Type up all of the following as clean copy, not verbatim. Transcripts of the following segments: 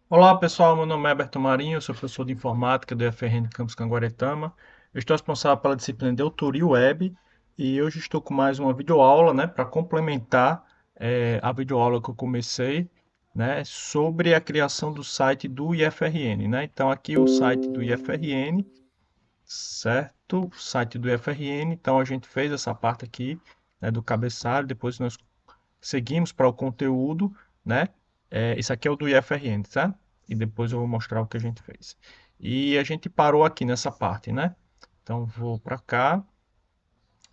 Olá pessoal, meu nome é Alberto Marinho, eu sou professor de informática do FRN Campus Canguaretama. Eu estou responsável pela disciplina de autoria web e hoje estou com mais uma videoaula, né, para complementar a videoaula que eu comecei, né, sobre a criação do site do IFRN, né? Então aqui o site do IFRN, certo? O site do IFRN, então a gente fez essa parte aqui, né, do cabeçalho, depois nós seguimos para o conteúdo, né? Isso aqui é o do IFRN, tá? E depois eu vou mostrar o que a gente fez. E a gente parou aqui nessa parte, né? Então vou para cá.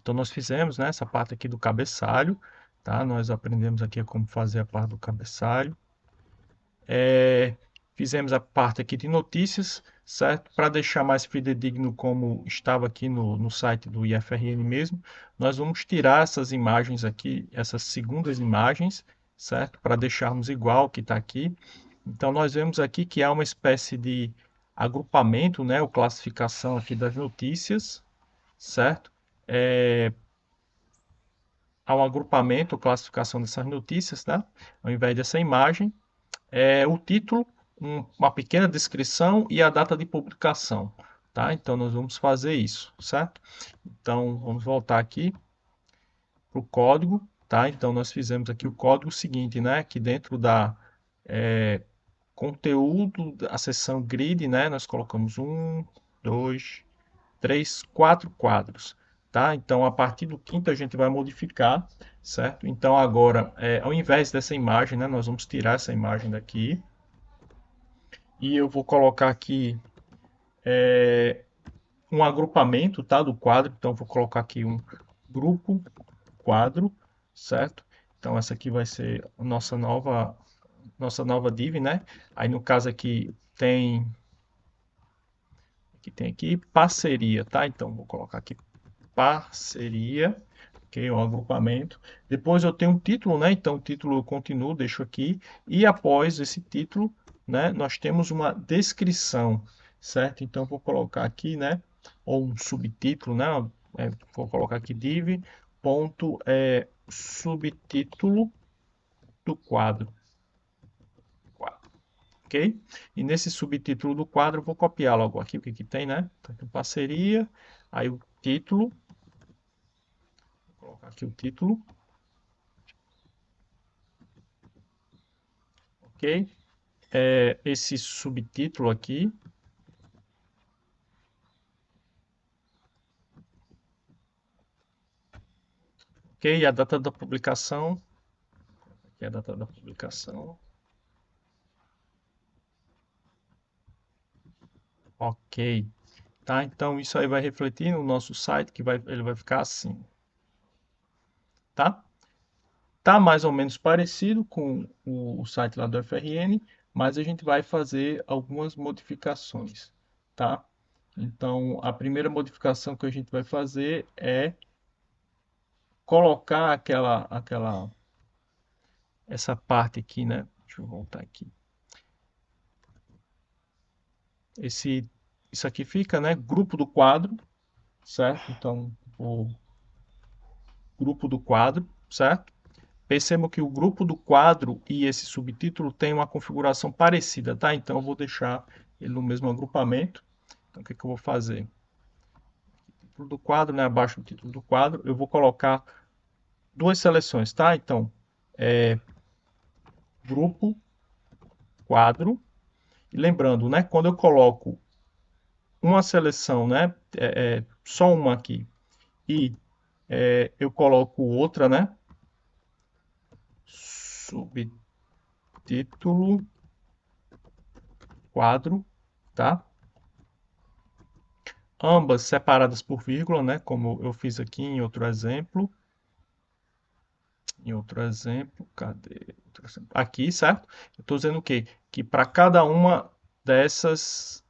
Então nós fizemos, né, essa parte aqui do cabeçalho, tá? Nós aprendemos aqui como fazer a parte do cabeçalho. É, Fizemos a parte aqui de notícias, certo? Para deixar mais fidedigno como estava aqui no site do IFRN mesmo, nós vamos tirar essas imagens aqui, essas segundas imagens, certo? Para deixarmos igual que está aqui. Então nós vemos aqui que há uma espécie de agrupamento, né? Ou classificação aqui das notícias, certo? É, Há um agrupamento, ou classificação dessas notícias, tá? Ao invés dessa imagem o título, uma pequena descrição e a data de publicação, tá? Então nós vamos fazer isso, certo? Então vamos voltar aqui para o código, tá? Então nós fizemos aqui o código seguinte, né? Que dentro da conteúdo, a seção grid, né? Nós colocamos um, dois, três, quatro quadros, tá? Então a partir do quinto a gente vai modificar, certo? Então agora, ao invés dessa imagem, né? Nós vamos tirar essa imagem daqui e eu vou colocar aqui um agrupamento, tá, do quadro. Então vou colocar aqui um grupo quadro, certo? Então essa aqui vai ser a nossa nova div, né? Aí no caso aqui tem parceria, tá? Então vou colocar aqui parceria, ok? Um agrupamento. Depois eu tenho um título, né? Então o título eu continuo, deixo aqui. E após esse título, né? Nós temos uma descrição, certo? Então vou colocar aqui, né? Ou um subtítulo, né? Vou colocar aqui div ponto subtítulo do quadro, ok? E nesse subtítulo do quadro eu vou copiar logo aqui o que tem, né? Tá aqui, parceria, aí o título, vou colocar aqui o título, ok? Esse subtítulo aqui, ok? A data da publicação, aqui é a data da publicação, ok? Tá? Então isso aí vai refletir no nosso site, ele vai ficar assim, tá? Tá mais ou menos parecido com o site lá do FRN, mas a gente vai fazer algumas modificações, tá? Então, a primeira modificação que a gente vai fazer é colocar essa parte aqui, né? Deixa eu voltar aqui. Esse, isso aqui fica, né? Grupo do quadro, certo? Então, o grupo do quadro, certo? Percebam que o grupo do quadro e esse subtítulo tem uma configuração parecida, tá? Então, eu vou deixar ele no mesmo agrupamento. Então, o que que eu vou fazer? Título do quadro, né? Abaixo do título do quadro, eu vou colocar duas seleções, tá? Então, grupo, quadro. E lembrando, né? Quando eu coloco uma seleção, né? Só uma aqui, e eu coloco outra, né? Subtítulo, quadro, tá? Ambas separadas por vírgula, né? Como eu fiz aqui em outro exemplo. Em outro exemplo, cadê? Outro exemplo? Aqui, certo? Eu estou dizendo o quê? Que para cada uma dessas,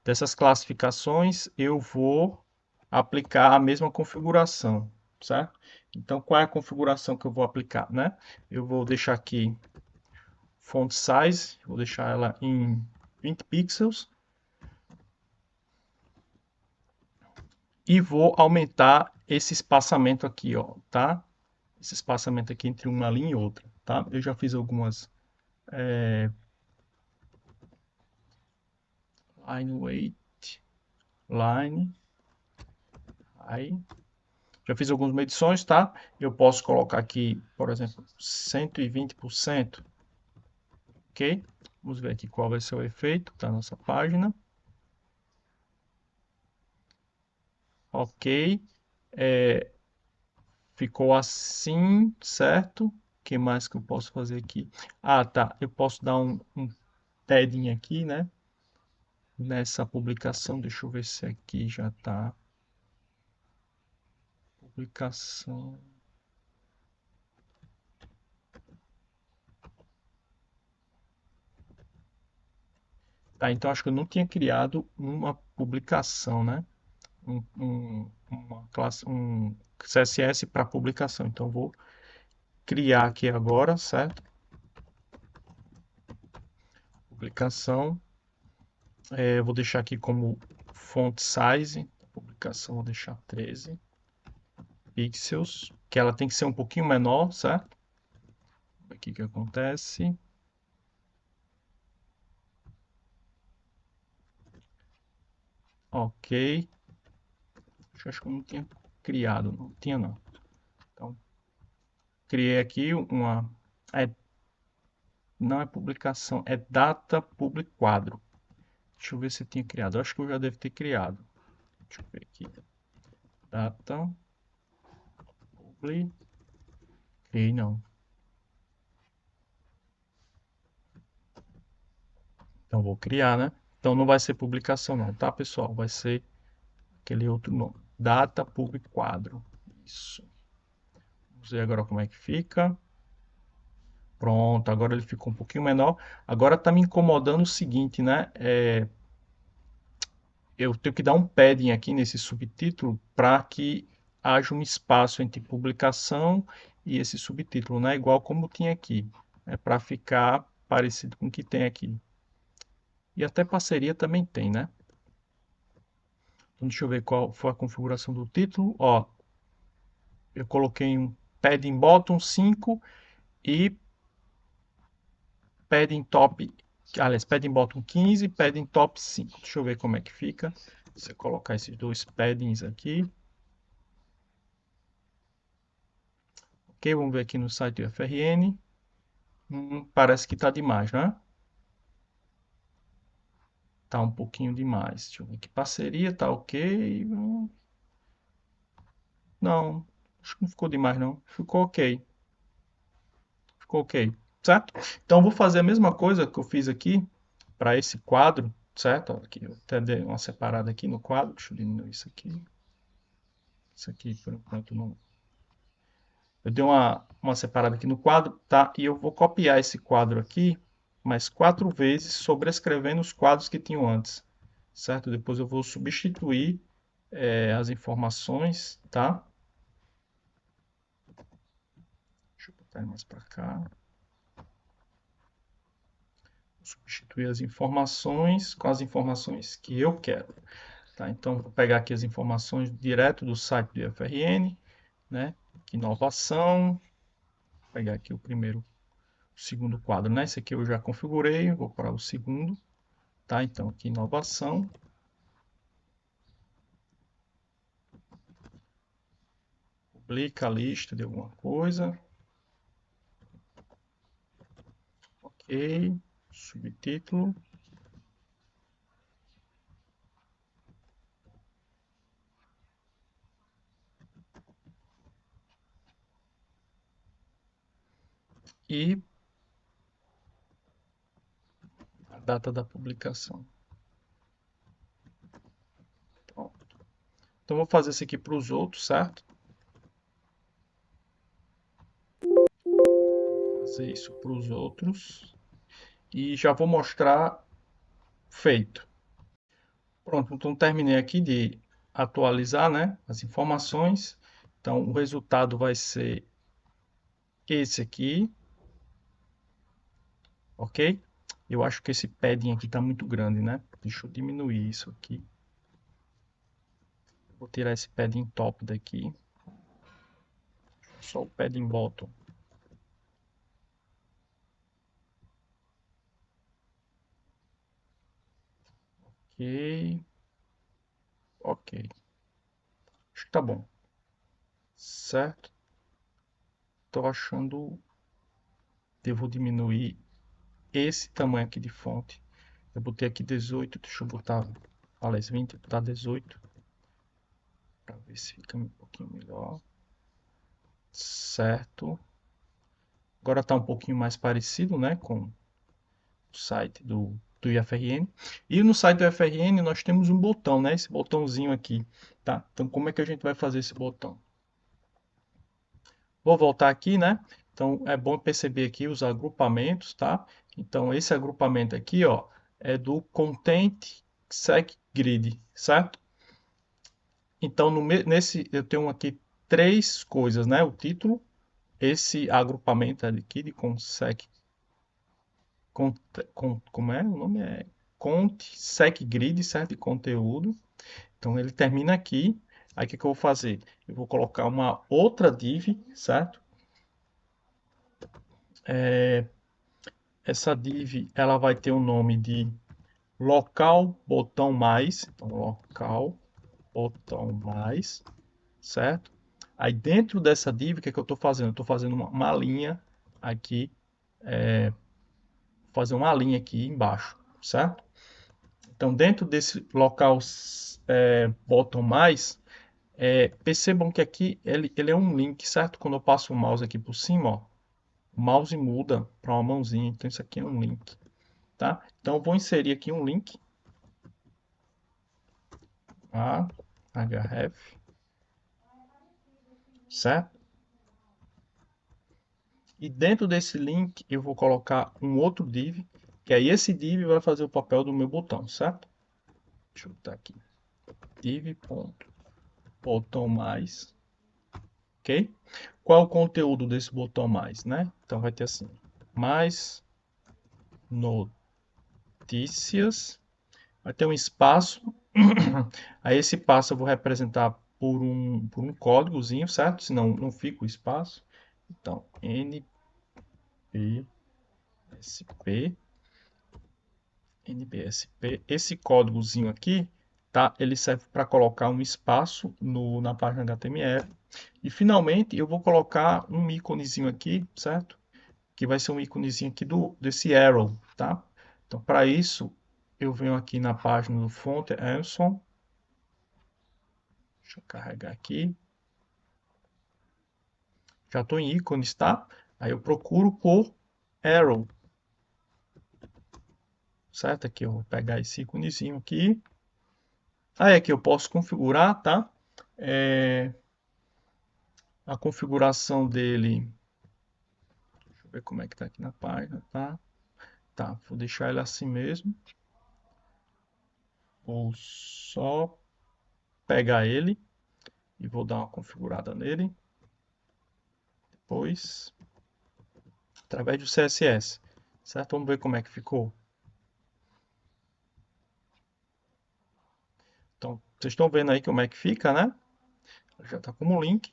dessas classificações eu vou aplicar a mesma configuração, certo? Então, qual é a configuração que eu vou aplicar, né? Eu vou deixar aqui font size, vou deixar ela em 20 pixels e vou aumentar esse espaçamento aqui, ó, tá? Esse espaçamento aqui entre uma linha e outra, tá? Eu já fiz algumas line weight, line, aí já fiz algumas medições, tá? Eu posso colocar aqui, por exemplo, 120%, ok? Vamos ver aqui qual vai ser o efeito da nossa página. Ok. Ficou assim, certo? O que mais que eu posso fazer aqui? Ah, tá. Eu posso dar um padding aqui, né? Nessa publicação. Deixa eu ver se aqui já tá. Publicação. Tá, então acho que eu não tinha criado uma publicação, né? Uma classe, um CSS para publicação. Então eu vou criar aqui agora, certo? Publicação. Eu vou deixar aqui como font size. Publicação vou deixar 13 pixels, que ela tem que ser um pouquinho menor, certo? Aqui que acontece. Ok. Acho que eu não tinha criado, não tinha não. Então, criei aqui uma... não é publicação, é data public quadro. Deixa eu ver se eu tinha criado. Eu acho que eu já devo ter criado. Deixa eu ver aqui. Data public. Criei não. Então vou criar, né? Então não vai ser publicação não, tá, pessoal? Vai ser aquele outro nome. Data public quadro. Isso. Vamos ver agora como é que fica. Pronto, agora ele ficou um pouquinho menor. Agora está me incomodando o seguinte, né? Eu tenho que dar um padding aqui nesse subtítulo para que haja um espaço entre publicação e esse subtítulo, né? Igual como tinha aqui. É para ficar parecido com o que tem aqui. E até parceria também tem, né? Então, deixa eu ver qual foi a configuração do título. Ó, eu coloquei um padding bottom 5 e padding top, aliás, padding bottom 15, padding top 5. Deixa eu ver como é que fica. Você colocar esses dois paddings aqui. Ok, vamos ver aqui no site do FRN. Parece que está demais, né? Tá um pouquinho demais. Deixa eu ver aqui. Parceria tá ok. Não, acho que não ficou demais, não. Ficou ok. Ficou ok, certo? Então, vou fazer a mesma coisa que eu fiz aqui para esse quadro, certo? Aqui, eu até dei uma separada aqui no quadro. Deixa eu diminuir isso aqui. Isso aqui, por enquanto, não. Eu dei uma separada aqui no quadro, tá? E eu vou copiar esse quadro aqui mais 4 vezes, sobrescrevendo os quadros que tinham antes, certo? Depois eu vou substituir as informações, tá? Deixa eu botar mais para cá. Substituir as informações com as informações que eu quero. Tá? Então, vou pegar aqui as informações direto do site do FRN, né? Inovação, vou pegar aqui o segundo quadro, né? Esse aqui eu já configurei, vou para o segundo, tá? Então, aqui inovação, publica a lista de alguma coisa, ok, subtítulo, e a data da publicação. Pronto. Então, vou fazer isso aqui para os outros, certo? Vou fazer isso para os outros. E já vou mostrar feito. Pronto, então terminei aqui de atualizar, né, as informações. Então, o resultado vai ser esse aqui, ok? Eu acho que esse padding aqui está muito grande, né? Deixa eu diminuir isso aqui. Vou tirar esse padding top daqui. Só o padding bottom. Ok. Ok. Acho que tá bom. Certo? Tô achando. Devo diminuir esse tamanho aqui de fonte. Eu botei aqui 18. Deixa eu botar. Aliás, 20. Vou botar 18. Para ver se fica um pouquinho melhor. Certo. Agora tá um pouquinho mais parecido, né? Com o site do IFRN. E no site do IFRN nós temos um botão, né? Esse botãozinho aqui, tá? Então como é que a gente vai fazer esse botão? Vou voltar aqui, né? Então é bom perceber aqui os agrupamentos, tá? Então esse agrupamento aqui, ó, é do Content Sec Grid, certo? Então nesse eu tenho aqui três coisas, né? O título, esse agrupamento aqui de Consec, como é? O nome é Cont Sec Grid, certo? De conteúdo. Então ele termina aqui. Aí o que eu vou fazer? Eu vou colocar uma outra div, certo? Essa div ela vai ter o nome de local botão mais, então local botão mais, certo? Aí dentro dessa div, o que é que eu estou fazendo? Eu estou fazendo uma linha aqui, fazer uma linha aqui embaixo, certo? Então dentro desse local botão mais, percebam que aqui ele é um link, certo? Quando eu passo o mouse aqui por cima, ó, o mouse muda para uma mãozinha, então isso aqui é um link, tá? Então eu vou inserir aqui um link, a href, certo? E dentro desse link eu vou colocar um outro div, que aí esse div vai fazer o papel do meu botão, certo? Deixa eu botar aqui, div.botão mais, ok? Qual é o conteúdo desse botão mais, né? Então vai ter assim, mais notícias, vai ter um espaço, aí esse espaço eu vou representar por um códigozinho, certo? Senão não fica o espaço. Então, NBSP, esse códigozinho aqui, tá? Ele serve para colocar um espaço na página HTML. E finalmente eu vou colocar um íconezinho aqui, certo? Que vai ser um íconezinho aqui desse arrow, tá? Então, para isso, eu venho aqui na página do Font Anson. Deixa eu carregar aqui. Já estou em ícones, tá? Aí eu procuro por arrow, certo? Aqui eu vou pegar esse íconezinho aqui. Aí aqui eu posso configurar, tá? A configuração dele, deixa eu ver como é que tá aqui na página, tá? Tá, vou deixar ele assim mesmo. Vou só pegar ele e vou dar uma configurada nele. Depois, através do CSS, certo? Vamos ver como é que ficou. Então, vocês estão vendo aí como é que fica, né? Já está como link.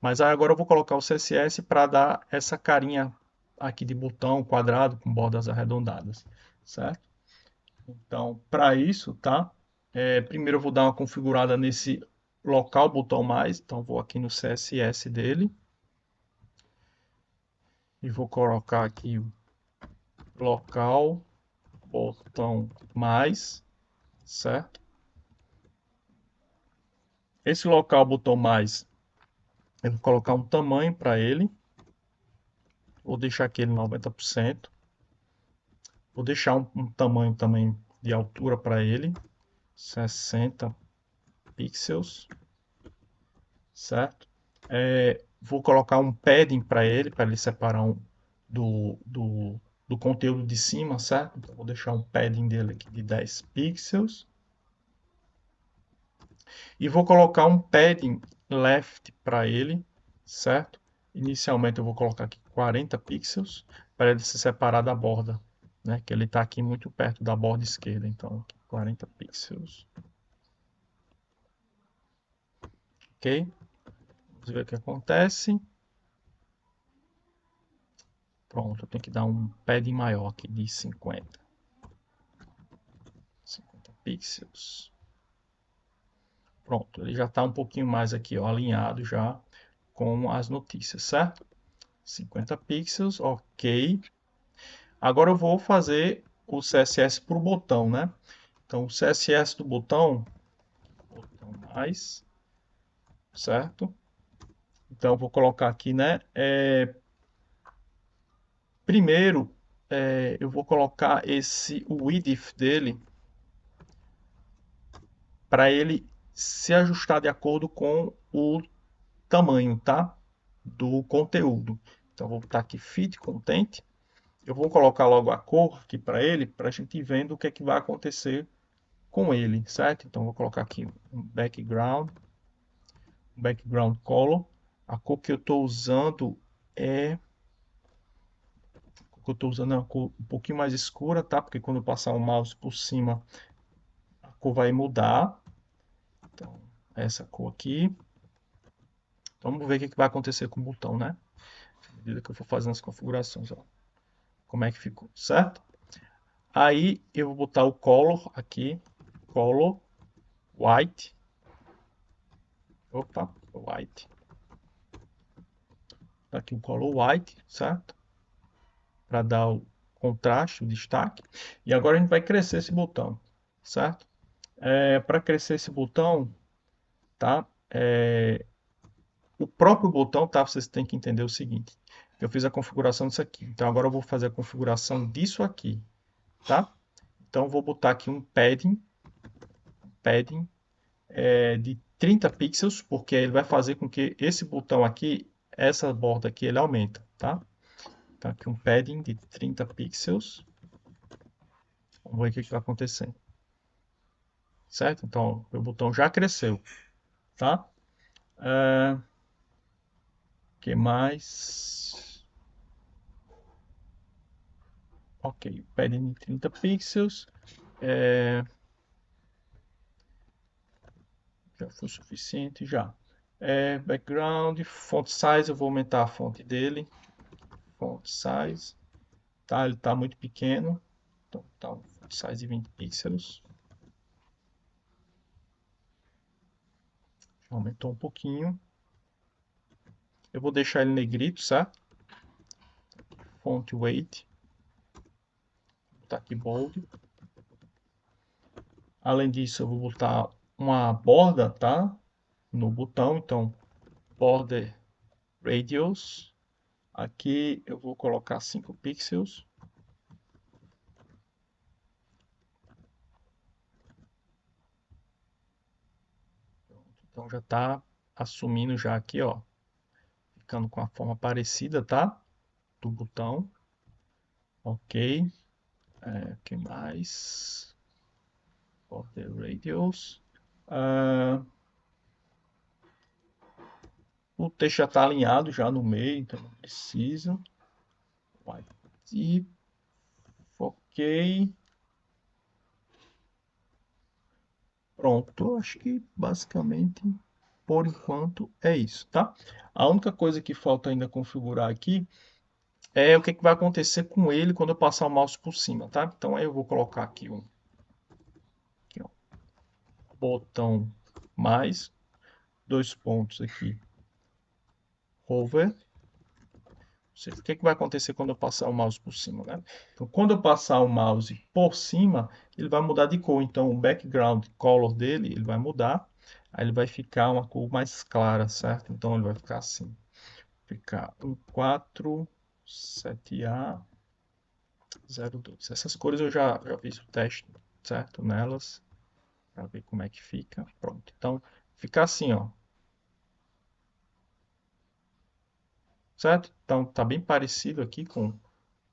Mas aí agora eu vou colocar o CSS para dar essa carinha aqui de botão quadrado com bordas arredondadas, certo? Então, para isso, tá? Primeiro eu vou dar uma configurada nesse local botão mais. Então, vou aqui no CSS dele e vou colocar aqui o local botão mais, certo? Esse local botão mais, eu vou colocar um tamanho para ele. Vou deixar aqui ele 90%. Vou deixar um tamanho também de altura para ele, 60 pixels, certo? Vou colocar um padding para ele separar do conteúdo de cima, certo? Então, vou deixar um padding dele aqui de 10 pixels. E vou colocar um padding left para ele, certo? Inicialmente eu vou colocar aqui 40 pixels para ele se separar da borda, né? Que ele está aqui muito perto da borda esquerda, então aqui 40 pixels. Ok? Vamos ver o que acontece. Pronto, eu tenho que dar um padding maior aqui de 50 pixels. Pronto, ele já está um pouquinho mais aqui, ó, alinhado já com as notícias, certo? 50 pixels, ok. Agora eu vou fazer o CSS para o botão, né? Então, o CSS do botão mais, certo? Então, eu vou colocar aqui, né? Primeiro, eu vou colocar o width dele para ele se ajustar de acordo com o tamanho, tá? Do conteúdo. Então, vou botar aqui fit content. Eu vou colocar logo a cor aqui para ele, para a gente ir vendo o que é que vai acontecer com ele, certo? Então, vou colocar aqui um background color. A cor que eu estou usando é uma cor um pouquinho mais escura, tá? Porque quando eu passar o mouse por cima, a cor vai mudar. Então, essa cor aqui. Então, vamos ver o que vai acontecer com o botão, né? À medida que eu for fazendo as configurações, ó. Como é que ficou, certo? Aí, eu vou botar o color aqui. Color white. Opa, white. Tá aqui o color white, certo? Para dar o contraste, o destaque. E agora a gente vai crescer esse botão, certo? Para crescer esse botão, tá? O próprio botão, tá? Vocês têm que entender o seguinte. Eu fiz a configuração disso aqui. Então agora eu vou fazer a configuração disso aqui, tá? Então eu vou botar aqui um padding de 30 pixels, porque ele vai fazer com que esse botão aqui, essa borda aqui, ele aumenta, tá? Então aqui um padding de 30 pixels. Vamos ver o que vai acontecer. Certo? Então, o botão já cresceu, tá? Que mais? Ok, padding de 30 pixels. Já foi suficiente, já. Background, font size, eu vou aumentar a fonte dele. Font size, tá? Ele tá muito pequeno. Então, tá um font size de 20 pixels. Já aumentou um pouquinho. Eu vou deixar ele negrito, certo? Font weight. Vou botar aqui bold. Além disso, eu vou botar uma borda, tá? No botão, então, border radius. Aqui eu vou colocar 5 pixels. Então já está assumindo já aqui, ó, ficando com a forma parecida, tá? Do botão. Ok. Que mais? Border radius. O texto já está alinhado já no meio, então não precisa. E ok. Pronto, acho que basicamente por enquanto é isso, tá? A única coisa que falta ainda configurar aqui é o que vai acontecer com ele quando eu passar o mouse por cima, tá? Então aí eu vou colocar aqui aqui, ó, botão mais, dois pontos aqui, hover. O que vai acontecer quando eu passar o mouse por cima, né? Então, quando eu passar o mouse por cima, ele vai mudar de cor. Então, o background color dele, ele vai mudar. Aí ele vai ficar uma cor mais clara, certo? Então, ele vai ficar assim. Ficar 147A02. Essas cores eu já fiz o teste, certo? Nelas, para ver como é que fica. Pronto. Então, fica assim, ó. Certo? Então, tá bem parecido aqui com o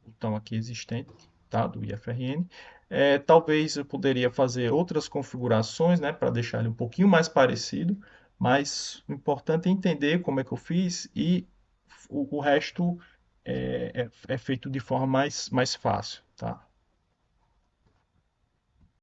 botão aqui existente, tá? Do IFRN. Talvez eu poderia fazer outras configurações, né? Para deixar ele um pouquinho mais parecido. Mas o importante é entender como é que eu fiz e o resto é feito de forma mais fácil, tá?